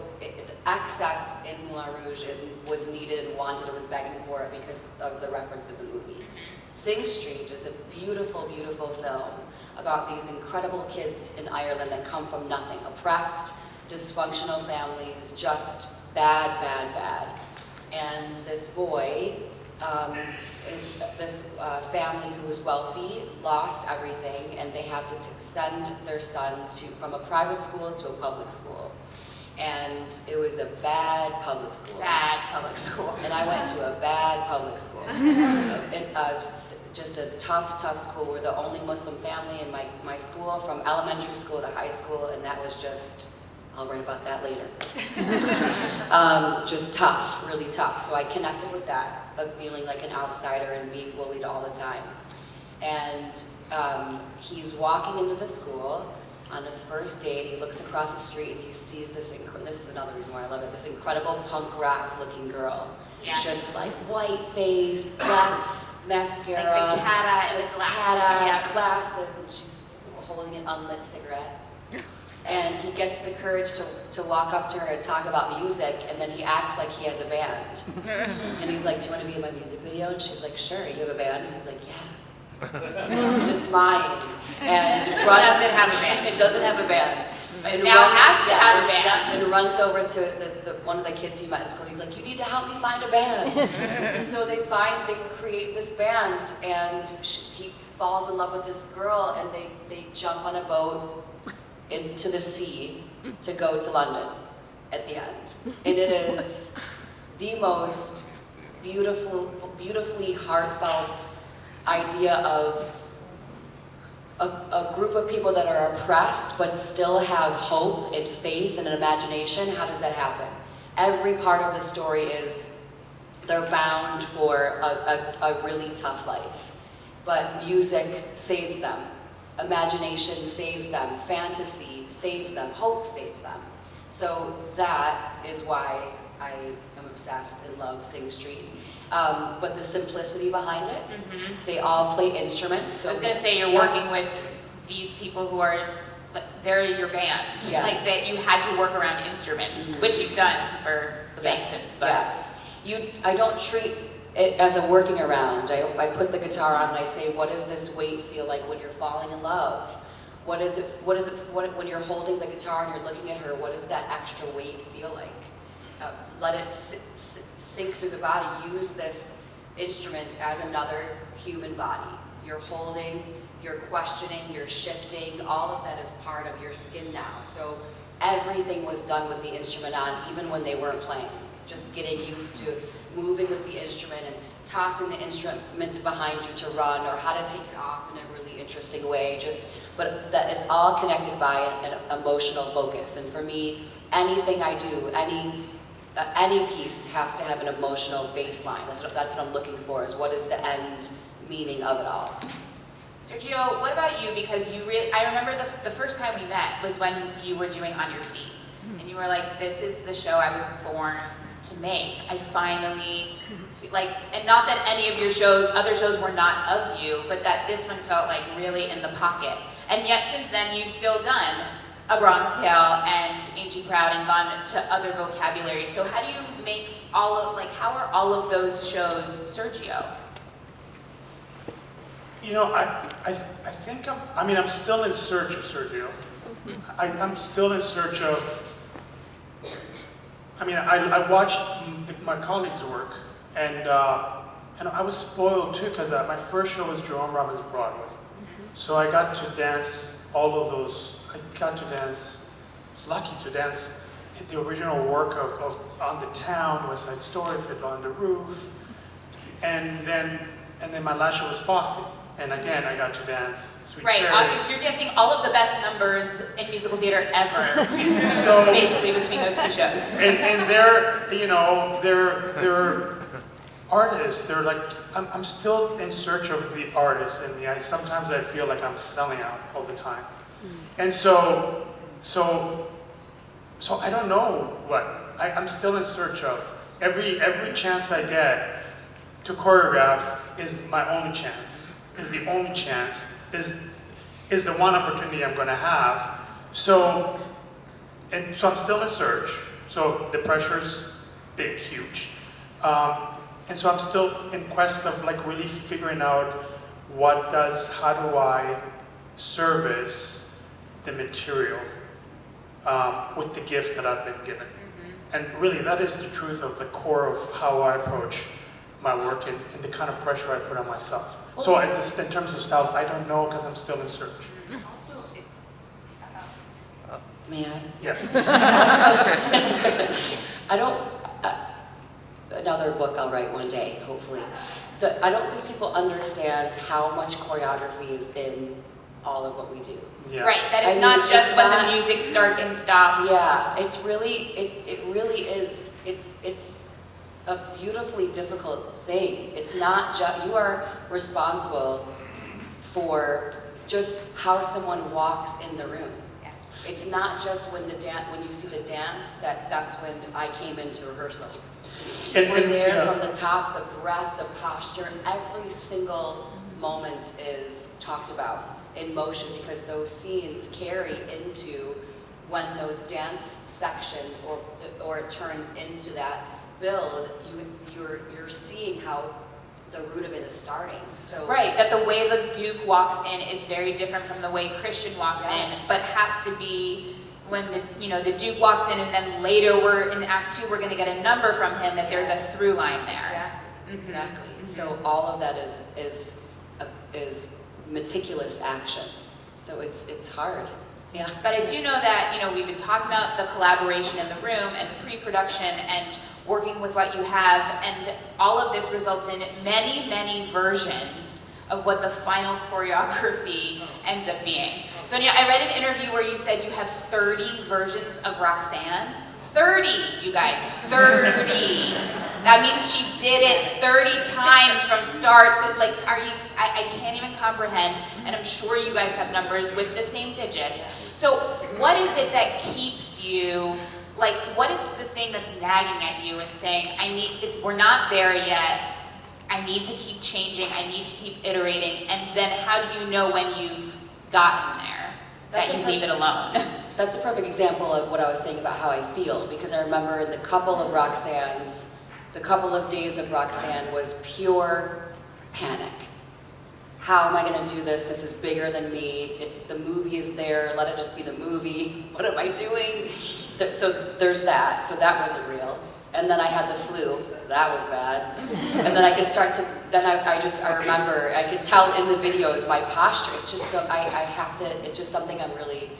excess in Moulin Rouge was needed and wanted, and was begging for it because of the reference of the movie. Sing Street is a beautiful, beautiful film about these incredible kids in Ireland that come from nothing, oppressed, dysfunctional families, just bad, bad, bad. And this boy is this family who is wealthy, lost everything, and they have to send their son from a private school to a public school. And it was a bad public school. Bad public school. And I went to a bad public school. Just a tough, tough school. We're the only Muslim family in my school, from elementary school to high school, and that was just, I'll write about that later. Just tough, really tough. So I connected with that, of feeling like an outsider and being bullied all the time. And he's walking into the school on his first date. He looks across the street and he sees this is another reason why I love it, this incredible punk rock looking girl. Yeah. Just like white face, black mascara, Like the cat eye, just the glasses, cat eye, yeah. glasses, and she's holding an unlit cigarette. And he gets the courage to walk up to her and talk about music, and then he acts like he has a band. And he's like, do you want to be in my music video? And she's like, sure, you have a band? And he's like, yeah. Just lying. And It doesn't have a band. It doesn't have a band. But And now it has to have a band. And runs over to one of the kids he met in school. He's like, you need to help me find a band. And so they create this band, and he falls in love with this girl, and they jump on a boat into the sea to go to London at the end. And it is the most beautifully heartfelt idea of a group of people that are oppressed but still have hope and faith and an imagination. How does that happen? Every part of the story is they're bound for a really tough life, but music saves them. Imagination saves them, fantasy saves them, hope saves them. So that is why I am obsessed and love Sing Street. But the simplicity behind it, they all play instruments. So I was going to say, you're working with these people who are, they're your band. Yes. Like that you had to work around instruments, which you've done for the Masons. But I don't treat it as a working around. I put the guitar on and I say, what does this weight feel like when you're falling in love? What when you're holding the guitar and you're looking at her, what does that extra weight feel like? Let it sink through the body. Use this instrument as another human body. You're holding, you're questioning, you're shifting, all of that is part of your skin now. So everything was done with the instrument on, even when they weren't playing. Just getting used to moving with the instrument and tossing the instrument behind you to run, or how to take it off in a really interesting way. But that it's all connected by an emotional focus. And for me, anything I do, any piece has to have an emotional baseline. That's what I'm looking for, is what is the end meaning of it all. Sergio, what about you? Because I remember the first time we met was when you were doing On Your Feet. And you were like, this is the show I was born to make. I finally, and not that any of your other shows were not of you, but that this one felt like really in the pocket. And yet since then you've still done A Bronx Tale and Ain't You Proud and gone to other vocabulary. So how do you make how are all of those shows Sergio? You know, I think I'm still in search of Sergio. I'm still in search of, I watched my colleagues' work, and I was spoiled too, because my first show was Jerome Robbins' Broadway. So I got to dance all of those, I was lucky to dance the original work of On the Town, West Side Story, Fiddler on the Roof, and then my last show was Fosse, and again I got to dance Sweet Right, Charity. you're dancing all of the best numbers in musical theater ever, So basically between those two shows. and they're artists. They're like I'm still in search of the artist in me. Sometimes I feel like I'm selling out all the time, and so I don't know what I'm still in search of. Every chance I get to choreograph is my only chance. Is the only chance. Is the one opportunity I'm going to have. So I'm still in search. So the pressure's big, huge. And so I'm still in quest of like really figuring out how do I service the material with the gift that I've been given. And really that is the truth of the core of how I approach my work and the kind of pressure I put on myself. So in terms of style, I don't know because I'm still in search. Also, it's May I? Yeah. I don't, another book I'll write one day, hopefully. I don't think people understand how much choreography is in all of what we do. Yeah. Right, that it's I not mean, just it's when not- the music starts and stops. Yeah, it really is, it's a beautifully difficult thing. It's not just, you are responsible for just how someone walks in the room. Yes. It's not just when you see the dance, that's when I came into rehearsal. We're there yeah. from the top, the breath, the posture, every single moment is talked about in motion because those scenes carry into when those dance sections or it turns into that build, you're seeing how the root of it is starting. So Right, that the way the Duke walks in is very different from the way Christian walks Yes. in, but has to be when the Duke walks in and then later we're in Act 2 we're going to get a number from him that there's a through line there. Exactly. Mhm. Exactly. So all of that is meticulous action. So it's hard. Yeah. But I do know that, we've been talking about the collaboration in the room and pre-production and working with what you have, and all of this results in many, many versions of what the final choreography ends up being. Sonya, I read an interview where you said you have 30 versions of Roxanne. 30, you guys, 30. That means she did it 30 times from start to, I can't even comprehend, and I'm sure you guys have numbers with the same digits. So what is it that keeps you, what is the thing that's nagging at you and saying, we're not there yet, I need to keep changing, I need to keep iterating, and then how do you know when you've gotten there, that you leave it alone? That's a perfect example of what I was saying about how I feel, because I remember the couple of days of Roxanne was pure panic. How am I going to do this? This is bigger than me. The movie is there. Let it just be the movie. What am I doing? So there's that. So that wasn't real. And then I had the flu. That was bad. And then I could start to. Then I remember. I could tell in the videos my posture. It's just so I have to. It's just something I'm really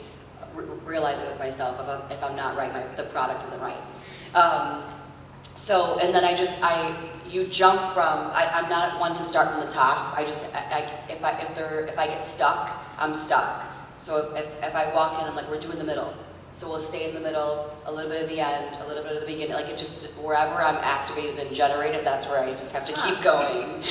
realizing with myself. If I'm not right, the product isn't right. And then you jump from, I'm not one to start from the top. If I get stuck, I'm stuck. So if I walk in, I'm like, we're doing the middle. So we'll stay in the middle, a little bit of the end, a little bit of the beginning. Wherever I'm activated and generated, that's where I just have to keep going.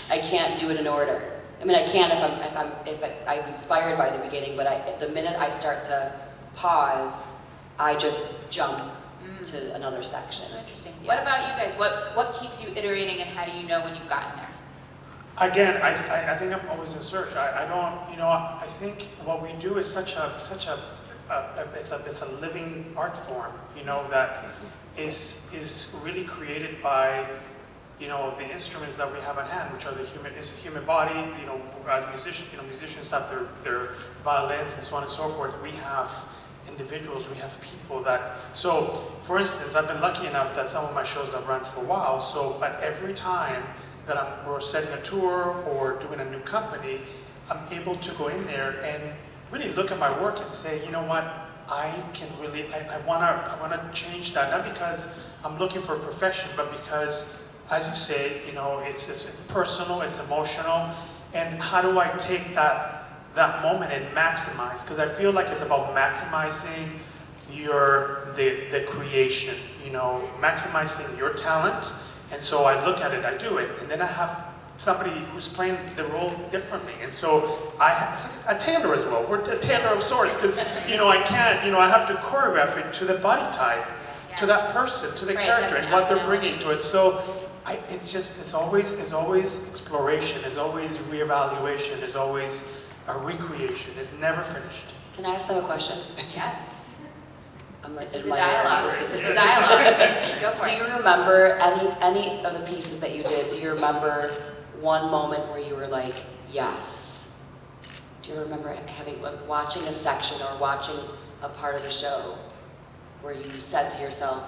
I can't do it in order. I mean, I can if I'm inspired by the beginning, but the minute I start to pause, I just jump to another section. So interesting. Yeah. What about you guys? What keeps you iterating, and how do you know when you've gotten there? Again, I think I'm always in search. I think what we do is it's a living art form, that is really created by, the instruments that we have at hand, which are the human body, as musicians have their violins and so on and so forth. We have individuals, we have people so for instance, I've been lucky enough that some of my shows I've run for a while, but every time that we're setting a tour or doing a new company, I'm able to go in there and really look at my work and say, you know what, I can really, I wanna change that, not because I'm looking for perfection, but because, as you say, you know, it's personal, it's emotional, and how do I take that moment and maximize? Because I feel like it's about maximizing the creation, you know, maximizing your talent. And so I look at it, I do it, and then I have somebody who's playing the role differently. And so it's like a tailor as well. We're a tailor of sorts, because, you know, I can't, you know, I have to choreograph it to the body type, to that person, to the character, and what they're bringing to it. So it's always exploration, there's always reevaluation, there's always a recreation. It's never finished. Can I ask them a question? Yes. This is a This dialogue. is This is a dialogue. Go for Do it. you remember any of the pieces that you did? Do you remember one moment where you were like, yes? Do you remember watching a section or watching a part of the show where you said to yourself,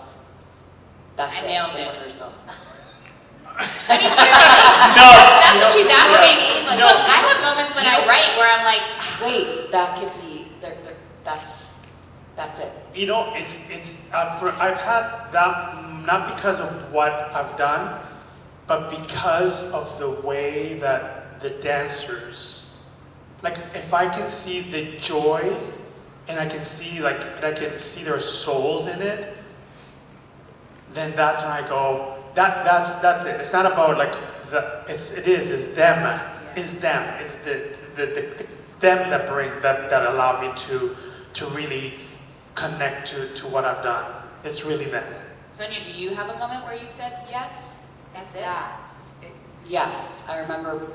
that's I it, nailed the it. rehearsal? I mean, seriously, No, that's what she's asking. no. Look, I have moments when I write where I'm like, Wait, that could be, that's it. You know, I've had that, not because of what I've done, but because of the way that the dancers, like, if I can see the joy, and I can see their souls in it, then that's when I go, that's it. It's not about like it's them. It's them. It's the them that allow me to really connect to what I've done. It's really them. Sonya, do you have a moment where you've said yes? That's it. Yes, I remember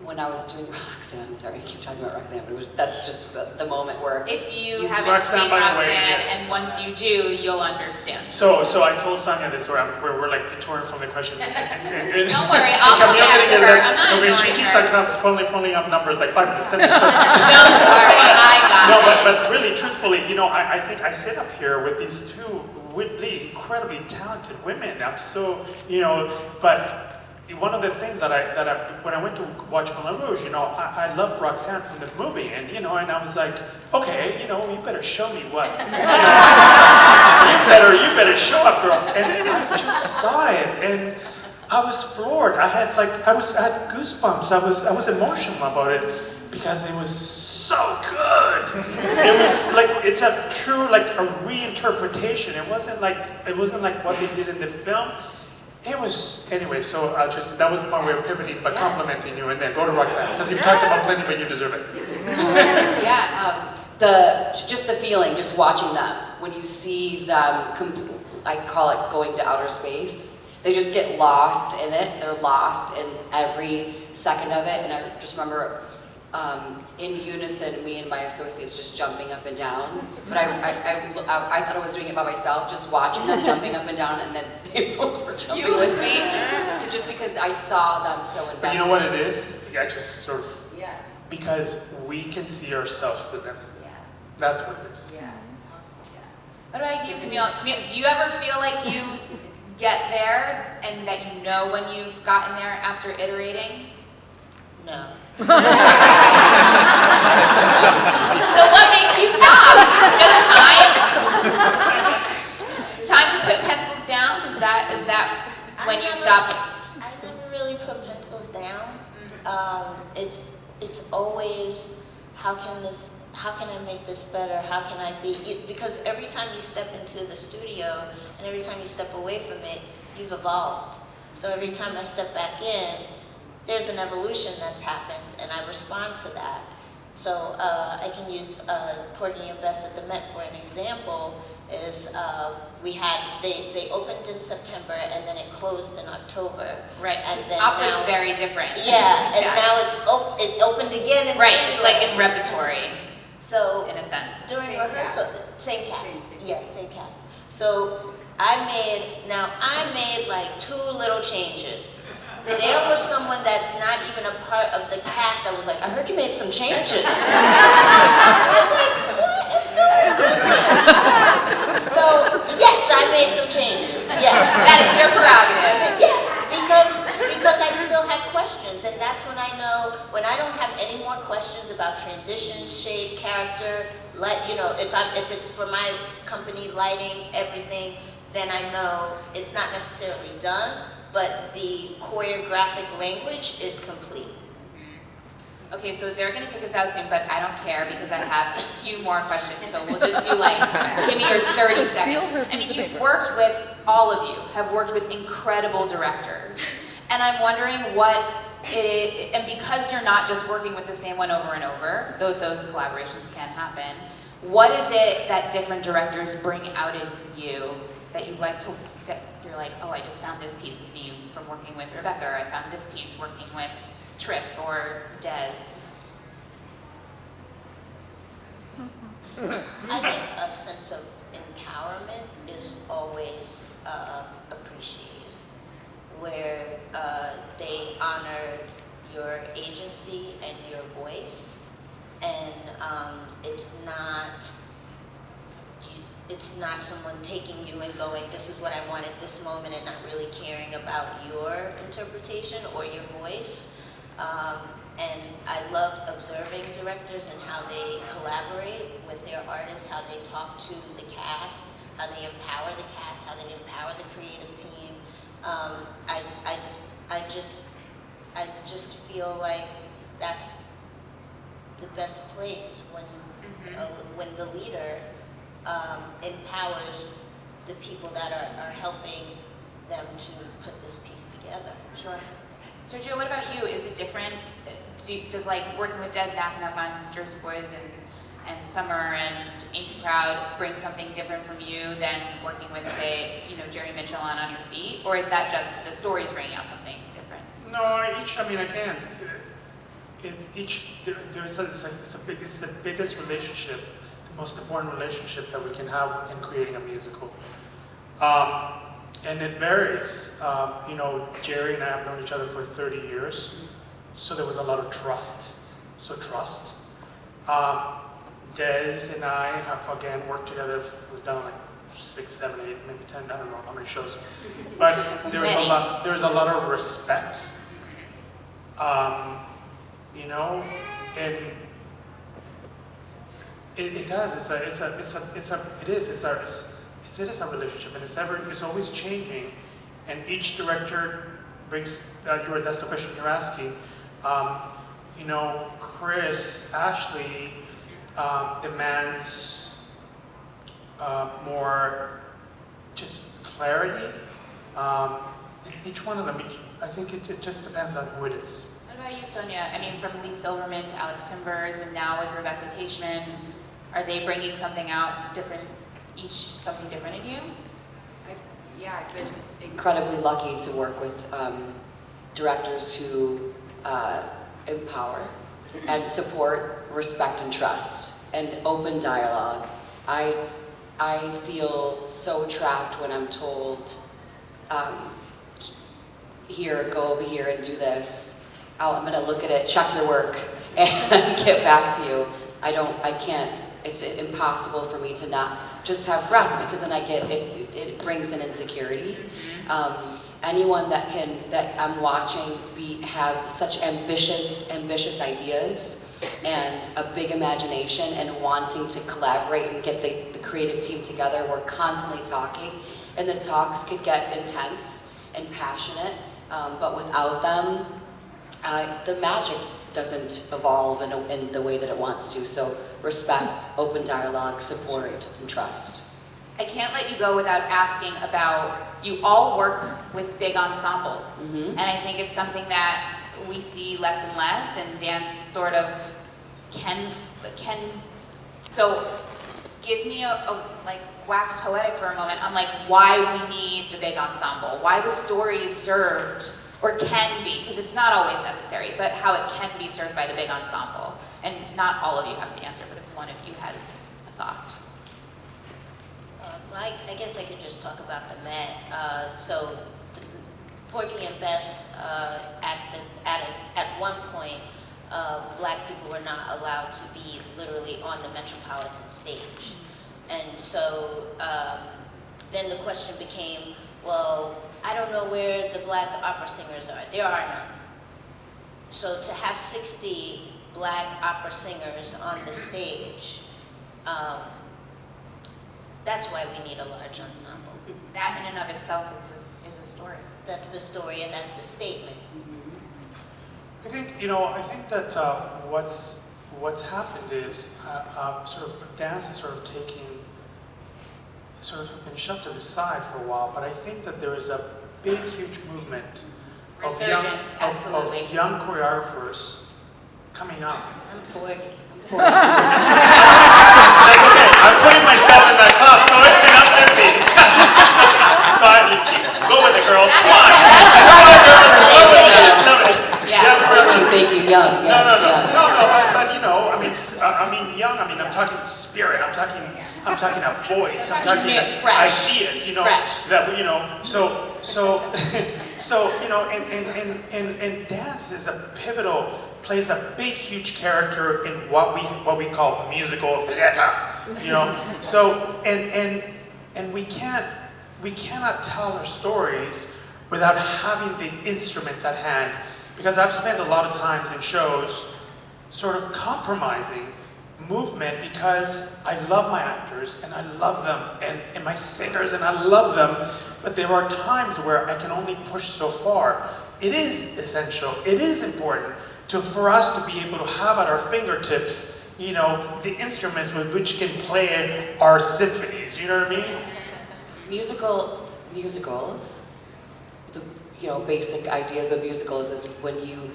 when I was doing Roxanne. Sorry, I keep talking about Roxanne, but that's just the moment where. If you You- haven't Roxanne, seen by the way, Roxanne, yes. and once you do, you'll understand. So I told Sonya this, where we're like detouring from the question. Don't worry, I'll come Camille back to didn't her. get I'm not I mean, she ignoring keeps her. pulling up numbers like 5 minutes, 10 minutes. Don't worry, I got No, it. but really, truthfully, you know, I think I sit up here with these two really incredibly talented women. I'm so, you know, but one of the things that when I went to watch Moulin Rouge, you know, I loved Roxanne from the movie, and you know, and I was like, okay, you know, you better show me what, you know, you better show up, girl. And I just saw it, and I was floored. I had goosebumps. I was emotional about it because it was so good. It was like, it's a true, like a reinterpretation. It wasn't like what they did in the film. It was, anyway, so that was my way of pivoting, but complimenting you, and then go to Roxanne, because you've talked about plenty, but you deserve it. Yeah. Just the feeling, just watching them, when you see them, I call it going to outer space. They just get lost in it. They're lost in every second of it. And I just remember in unison, me and my associates just jumping up and down. But I thought I was doing it by myself, just watching them jumping up and down, and then they both were jumping with me. Just because I saw them so invested. But you know what it is? I just sort of, Yeah. because we can see ourselves through them. Yeah. That's what it is. Yeah. It's powerful. Yeah. What about you, Camille? Camille, do you ever feel like you get there and that you know when you've gotten there after iterating? No. So what makes you stop? Just time? Time to put pencils down? Is that when you stop? I never really put pencils down. It's always, how can I make this better? How can I be? Because every time you step into the studio and every time you step away from it, you've evolved. So every time I step back in, there's an evolution that's happened, and I respond to that. So I can use Porgy and Bess at the Met for an example. Is they opened in September and then it closed in October. Right. And then Opera's now, very different. yeah, and now it opened again in Right. It's like January. in repertory, So in a sense. during Same rehearsal, cast. same cast. Same. Yes, same cast. So I made like 2 little changes. There was someone that's not even a part of the cast that was like, I heard you made some changes. I was like, what is going on? So yes, I made some changes. Yes. That is your prerogative. Yes, because I still had questions, and that's when I know, when I don't have any more questions about transition, shape, character, if it's for my company, lighting, everything, then I know it's not necessarily done, but the choreographic language is complete. Okay, so they're gonna kick us out soon, but I don't care because I have a few more questions, so we'll just do give me your 30 seconds. I mean, all of you have worked with incredible directors, and I'm wondering and because you're not just working with the same one over and over, though those collaborations can happen, what is it that different directors bring out in you that you're like, oh, I just found this piece of me from working with Rebecca, or I found this piece working with Trip or Des? I think a sense of empowerment is always appreciated, where they honor your agency and your voice, and it's not someone taking you and going, this is what I want at this moment, and not really caring about your interpretation or your voice. And I loved observing directors and how they collaborate with their artists, how they talk to the cast, how they empower the cast, how they empower the creative team. I just feel like that's the best place when the leader empowers the people that are helping them to put this piece together. Sure. Sergio, what about you? Is it different? Does working with Des McAnuff on Jersey Boys and Summer and Ain't Too Proud bring something different from you than working with, say, Jerry Mitchell on Your Feet? Or is that just the stories bringing out something different? No, I can. It's the biggest relationship, the most important relationship that we can have in creating a musical. And it varies. Jerry and I have known each other for 30 years, so there was a lot of trust. Des and I have, again, worked together. We've done 6, 7, 8, maybe 10, I don't know how many shows. But there's a lot of respect. And it does. It is a relationship, and it's always changing. And each director brings. That's the question you're asking. Chris Ashley demands more just clarity. Each one of them. I think it just depends on who it is. What about you, Sonya? I mean, from Lee Silverman to Alex Timbers, and now with Rebecca Teichman, are they bringing something out different? Each something different in you? I've been incredibly lucky to work with directors who empower and support respect and trust and open dialogue. I feel so trapped when I'm told, here, go over here and do this. Oh, I'm gonna look at it, check your work, and get back to you. I can't, it's impossible for me to not just have breath, because then it brings an insecurity. Anyone that I'm watching have such ambitious ideas and a big imagination and wanting to collaborate and get the creative team together. We're constantly talking, and the talks could get intense and passionate, but without them, the magic doesn't evolve in the way that it wants to. So respect, open dialogue, support, and trust. I can't let you go without asking about, you all work with big ensembles, and I think it's something that we see less and less, and dance sort of can. So give me a wax poetic for a moment on why we need the big ensemble, why the story is served, or can be, because it's not always necessary, but how it can be served by the big ensemble. And not all of you have to answer, but if one of you has a thought. I guess I could just talk about the Met. So Porgy and Bess, at one point, Black people were not allowed to be literally on the Metropolitan stage. And so then the question became, well, I don't know where the Black opera singers are. There are none. So to have 60 Black opera singers on the stage, that's why we need a large ensemble. That in and of itself is a story. That's the story and that's the statement. I think, I think that what's happened is sort of dance is sort of been shoved to the side for a while, but I think that there is a big, huge movement Resurgence, absolutely. of young choreographers coming up. I'm 40. That's okay, I'm putting myself in that club, so I'm 50. So go with it, girls, come on. Thank you, young. Yes, No, yeah. but young. I'm talking spirit. I'm talking a voice. I'm talking fresh. ideas. Fresh. That and dance is plays a big, huge character in what we call musical theater. So and we cannot tell our stories without having the instruments at hand. Because I've spent a lot of times in shows sort of compromising movement because I love my actors and I love them and my singers and I love them, but there are times where I can only push so far. It is essential, it is important for us to be able to have at our fingertips, the instruments with which can play our symphonies, you know what I mean? Musicals, the basic ideas of musicals is when you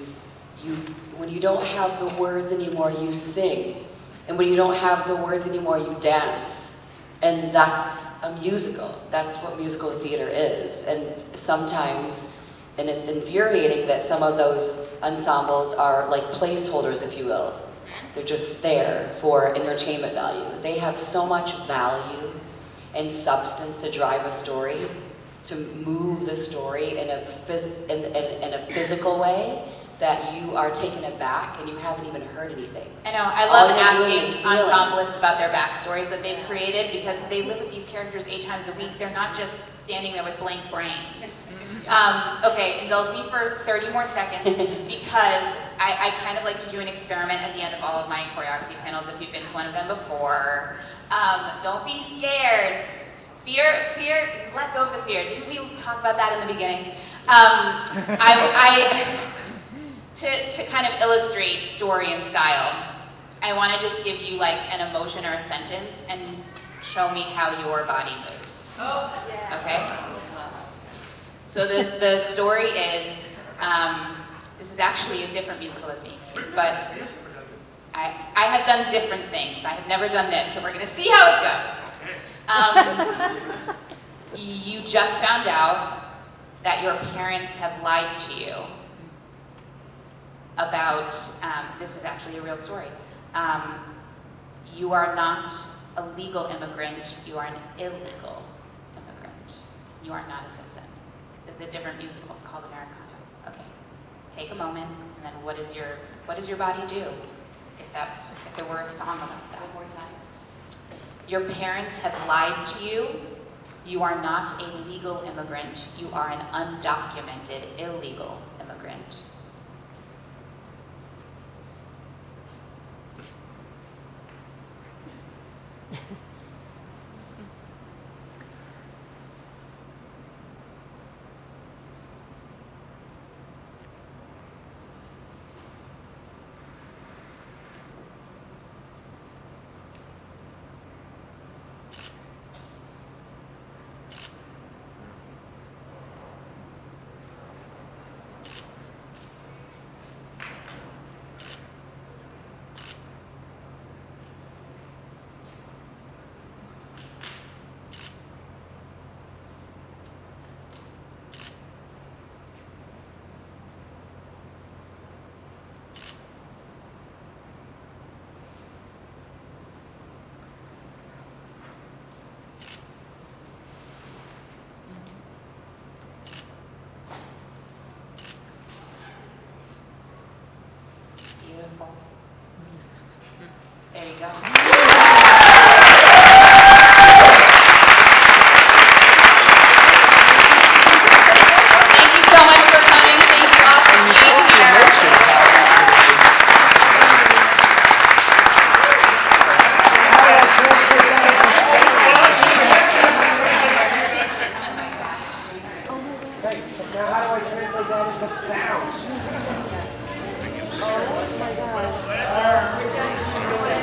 don't have the words anymore, you sing. And when you don't have the words anymore, you dance. And that's a musical. That's what musical theater is. And sometimes, and it's infuriating that some of those ensembles are like placeholders, if you will. They're just there for entertainment value. They have so much value and substance to drive a story, to move the story in a physical way, that you are taken aback and you haven't even heard anything. I know, I All love you're doing is asking feeling. ensemblists about their backstories that they've created because they live with these characters 8 times a week. They're not just standing there with blank brains. Okay, indulge me for 30 more seconds because I kind of like to do an experiment at the end of all of my choreography panels if you've been to one of them before. Don't be scared. Fear, let go of the fear. Didn't we talk about that in the beginning? To kind of illustrate story and style, I want to just give you like an emotion or a sentence and show me how your body moves. Oh, yeah. Okay? So the story is, this is actually a different musical that's being made, but I have done different things. I have never done this, so we're going to see how it goes. You just found out that your parents have lied to you about, this is actually a real story. You are not a legal immigrant, you are an illegal immigrant. You are not a citizen. This is a different musical, it's called Americana. Okay, take a moment, and then what does your body do? If there were a song about that. One more time. Your parents have lied to you. You are not a legal immigrant. You are an undocumented, illegal immigrant. Beautiful.